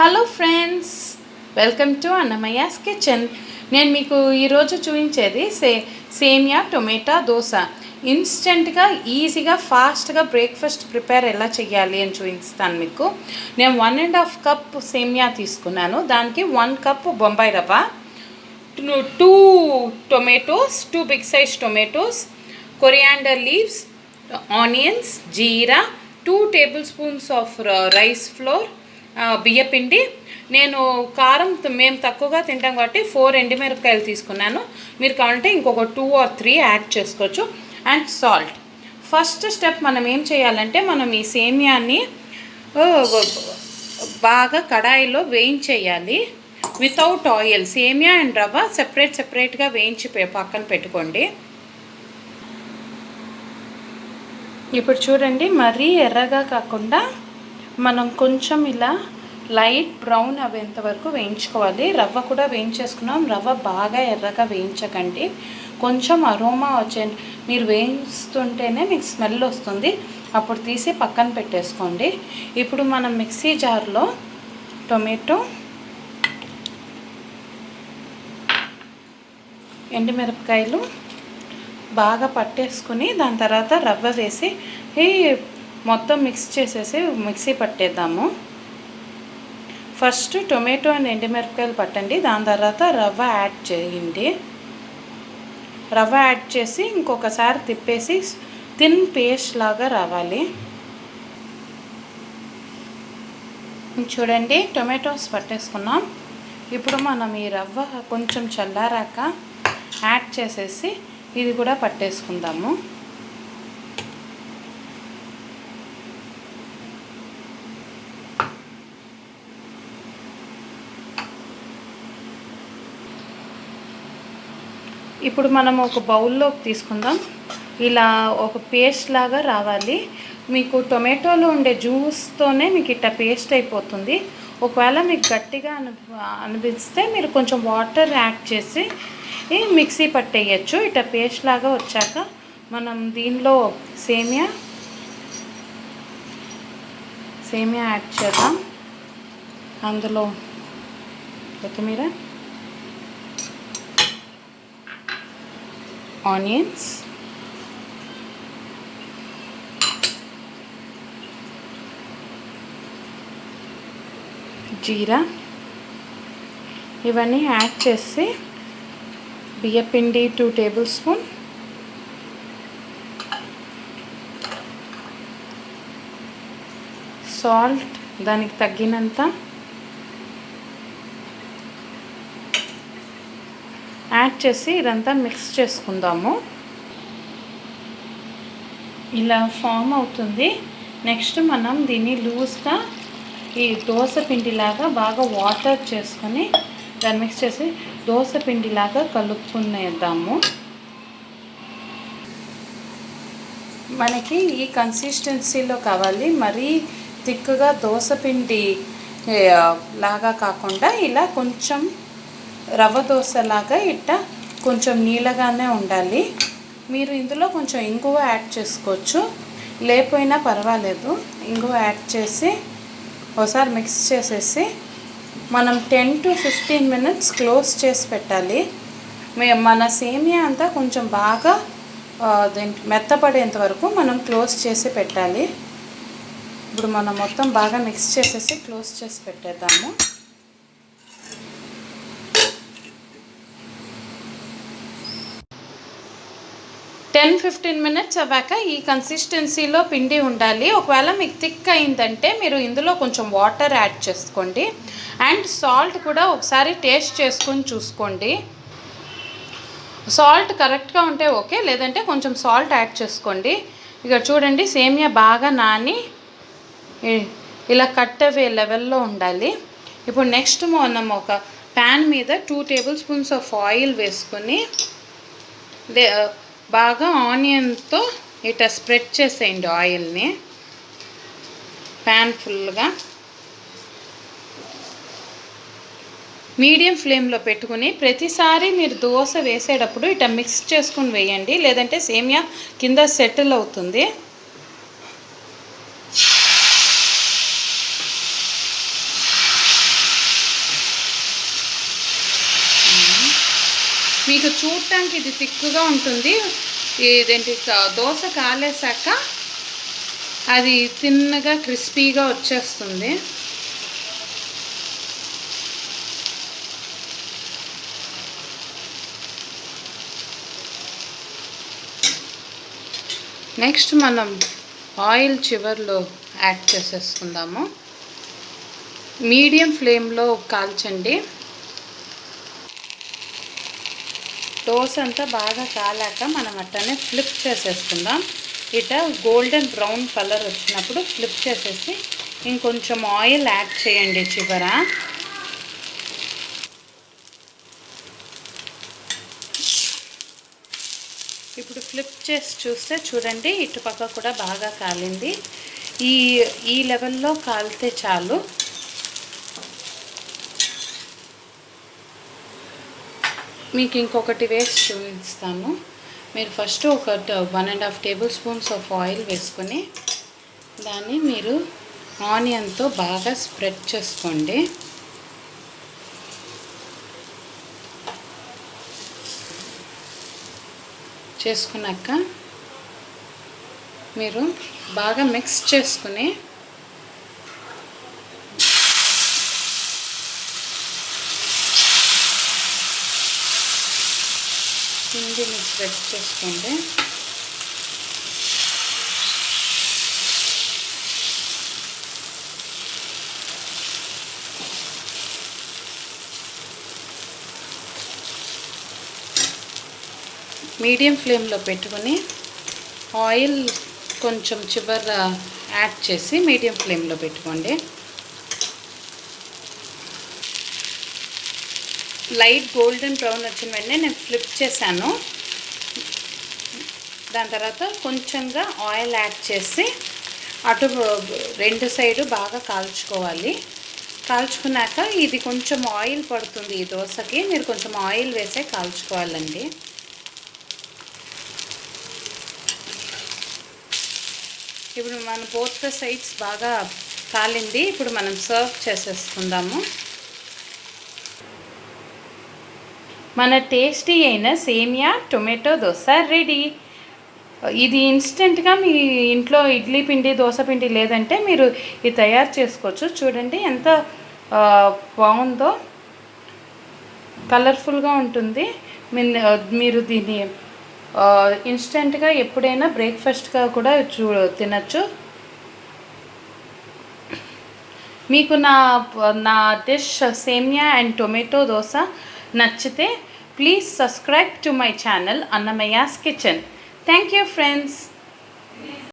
Hello friends, welcome to Annamayya's kitchen. నేను మీకు ఈరోజు చూపించేది సేమియా టొమాటో దోశ. ఇన్స్టెంట్గా ఈజీగా ఫాస్ట్గా బ్రేక్ఫాస్ట్ ప్రిపేర్ ఎలా చేయాలి అని చూపిస్తాను మీకు. నేను 1.5 కప్ సేమియా తీసుకున్నాను. దానికి 1 cup Bombay rava, 2 tomatoes, 2 big size tomatoes, coriander leaves, onions, jeera, 2 tablespoons of rice flour, బియ్యపిండి. నేను కారం మేము తక్కువగా తింటాం కాబట్టి 4 ఎండుమిరపకాయలు తీసుకున్నాను. మీరు కావాలంటే ఇంకొక 2 or 3 యాడ్ చేసుకోవచ్చు. And salt. ఫస్ట్ స్టెప్ మనం ఏం చేయాలంటే, మనం ఈ సేమియాని బాగా కడాయిలో వేయించేయాలి వితౌట్ ఆయిల్. సేమియా అండ్ రవ్వ సెపరేట్గా వేయించి పక్కన పెట్టుకోండి. ఇప్పుడు చూడండి, మరీ ఎర్రగా కాకుండా మనం కొంచెం ఇలా లైట్ బ్రౌన్ అయ్యేంత వరకు వేయించుకోవాలి. రవ్వ కూడా వేయించేసుకున్నాం. రవ్వ బాగా ఎర్రగా వేయించకండి, కొంచెం అరోమా మీరు వేయిస్తుంటేనే మీకు స్మెల్ వస్తుంది. అప్పుడు తీసి పక్కన పెట్టేసుకోండి. ఇప్పుడు మనం మిక్సీ జార్లో టొమాటో, ఎండుమిరపకాయలు బాగా పట్టేసుకుని దాని తర్వాత రవ్వ వేసి మొత్తం మిక్స్ చేసేసి మిక్సీ పట్టేద్దాము. ఫస్ట్ టొమాటో అండ్ ఎండుమిరపకాయలు పట్టండి, దాని తర్వాత రవ్వ యాడ్ చేయండి. రవ్వ యాడ్ చేసి ఇంకొకసారి తిప్పేసి థిన్ పేస్ట్ లాగా రావాలి. చూడండి, టొమాటోస్ పట్టేసుకున్నాం. ఇప్పుడు మనం ఈ రవ్వ కొంచెం చల్లారాక యాడ్ చేసేసి ఇది కూడా పట్టేసుకుందాము. ఇప్పుడు మనం ఒక బౌల్లోకి తీసుకుందాం. ఇలా ఒక పేస్ట్ లాగా రావాలి. మీకు టొమాటోలో ఉండే జ్యూస్తోనే మీకు ఇట్లా పేస్ట్ అయిపోతుంది. ఒకవేళ మీకు గట్టిగా అనిపిస్తే మీరు కొంచెం వాటర్ యాడ్ చేసి మిక్సీ పట్టేయచ్చు. ఇట్లా పేస్ట్ లాగా వచ్చాక మనం దీనిలో సేమియా యాడ్ చేద్దాం. అందులో కొత్తిమీర, ఆనియన్స్, జీరా ఇవన్నీ యాడ్ చేసి బియ్యపిండి 2 టేబుల్ స్పూన్, సాల్ట్ దానికి తగ్గినంత యాడ్ చేసి ఇదంతా మిక్స్ చేసుకుందాము. ఇలా ఫామ్ అవుతుంది. నెక్స్ట్ మనం దీన్ని లూజ్గా ఈ దోశ పిండిలాగా బాగా వాటర్ చేసుకొని దాన్ని మిక్స్ చేసి దోశ పిండిలాగా కలుపుకునేద్దాము. మనకి ఈ కన్సిస్టెన్సీలో కావాలి. మరీ థిక్గా దోశ పిండి లాగా కాకుండా ఇలా కొంచెం రవ్వ దోశలాగా ఇట్లా కొంచెం నీళ్ళగానే ఉండాలి. మీరు ఇందులో కొంచెం ఇంగువ యాడ్ చేసుకోవచ్చు, లేకపోయినా పర్వాలేదు. ఇంగువ యాడ్ చేసి ఒకసారి మిక్స్ చేసేసి మనం 10 to 15 minutes క్లోజ్ చేసి పెట్టాలి. మన సేమియా అంతా కొంచెం బాగా మెత్తపడేంత వరకు మనం క్లోజ్ చేసి పెట్టాలి. ఇప్పుడు మనం మొత్తం బాగా మిక్స్ చేసేసి క్లోజ్ చేసి పెట్టేద్దాము. 10-15 minutes అవ్వాక ఈ కన్సిస్టెన్సీలో పిండి ఉండాలి. ఒకవేళ మీకు థిక్ అయిందంటే మీరు ఇందులో కొంచెం వాటర్ యాడ్ చేసుకోండి. అండ్ సాల్ట్ కూడా ఒకసారి టేస్ట్ చేసుకొని చూసుకోండి. సాల్ట్ కరెక్ట్గా ఉంటే ఓకే, లేదంటే కొంచెం సాల్ట్ యాడ్ చేసుకోండి. ఇక చూడండి, సేమియా బాగా నాని ఇలా కట్ అవే లెవెల్లో ఉండాలి. ఇప్పుడు నెక్స్ట్ మనం ఒక ప్యాన్ మీద 2 టేబుల్ స్పూన్స్ ఆఫ్ ఆయిల్ వేసుకొని బాగా ఆనియన్తో ఇట్లా స్ప్రెడ్ చేసేయండి ఆయిల్ని ప్యాన్ ఫుల్గా. మీడియం ఫ్లేమ్లో పెట్టుకుని ప్రతిసారి మీరు దోశ వేసేటప్పుడు ఇట్లా మిక్స్ చేసుకుని వేయండి, లేదంటే సేమియా కింద సెటిల్ అవుతుంది. మీకు చూడటానికి ఇది తిక్కుగా ఉంటుంది. ఇదేంటి దోశ కాలేసాక అది తిన్నగా క్రిస్పీగా వచ్చేస్తుంది. నెక్స్ట్ మనం ఆయిల్ చివర్లో యాడ్ చేసేసుకుందాము. మీడియం ఫ్లేమ్లో కాల్చండి. దోశ అంతా బాగా కాలాక మనం అట్టనే ఫ్లిప్ చేసేసుకుందాం. ఇట గోల్డెన్ బ్రౌన్ కలర్ వచ్చినప్పుడు ఫ్లిప్ చేసేసి ఇంకొంచెం ఆయిల్ యాడ్ చేయండి చివర. ఇప్పుడు ఫ్లిప్ చేసి చూస్తే చూడండి, ఇటుపక్క కూడా బాగా కాలింది. ఈ లెవెల్లో కాలితే చాలు. మీకు ఇంకొకటి వేసి చూపిస్తాను. మీరు ఫస్ట్ ఒక 1.5 టేబుల్ స్పూన్స్ ఆఫ్ ఆయిల్ వేసుకొని దాన్ని మీరు ఆనియన్తో బాగా స్ప్రెడ్ చేసుకోండి. చేసుకున్నాక మీరు బాగా మిక్స్ చేసుకుని పిండిని స్ప్రెడ్ చేసుకోండి. మీడియం ఫ్లేమ్లో పెట్టుకొని ఆయిల్ కొంచెం చివర యాడ్ చేసి మీడియం ఫ్లేమ్లో పెట్టుకోండి. లైట్ గోల్డెన్ బ్రౌన్ వచ్చిన వెంటనే నేను ఫ్లిప్ చేశాను. దాని తర్వాత కొంచెంగా ఆయిల్ యాడ్ చేసి అటు రెండు సైడు బాగా కాల్చుకోవాలి. కాల్చుకున్నాక ఇది కొంచెం ఆయిల్ పడుతుంది ఈ దోశకి, మీరు కొంచెం ఆయిల్ వేసే కాల్చుకోవాలండి. ఇప్పుడు మన బోత్ ద సైడ్స్ బాగా కాలింది. ఇప్పుడు మనం సర్వ్ చేసేసుకుందాము. మన టేస్టీ అయిన సేమియా టొమాటో దోశ రెడీ. ఇది ఇన్స్టెంట్గా మీ ఇంట్లో ఇడ్లీ పిండి దోశ పిండి లేదంటే మీరు ఇది తయారు చేసుకోవచ్చు. చూడండి ఎంత బాగుందో, కలర్ఫుల్గా ఉంటుంది. మీరు దీన్ని ఇన్స్టెంట్గా ఎప్పుడైనా బ్రేక్ఫాస్ట్గా కూడా తినచ్చు. మీకు నా డిష్ సేమియా అండ్ టొమాటో దోశ నచ్చితే please subscribe to my channel Annamayya's kitchen. Thank you friends.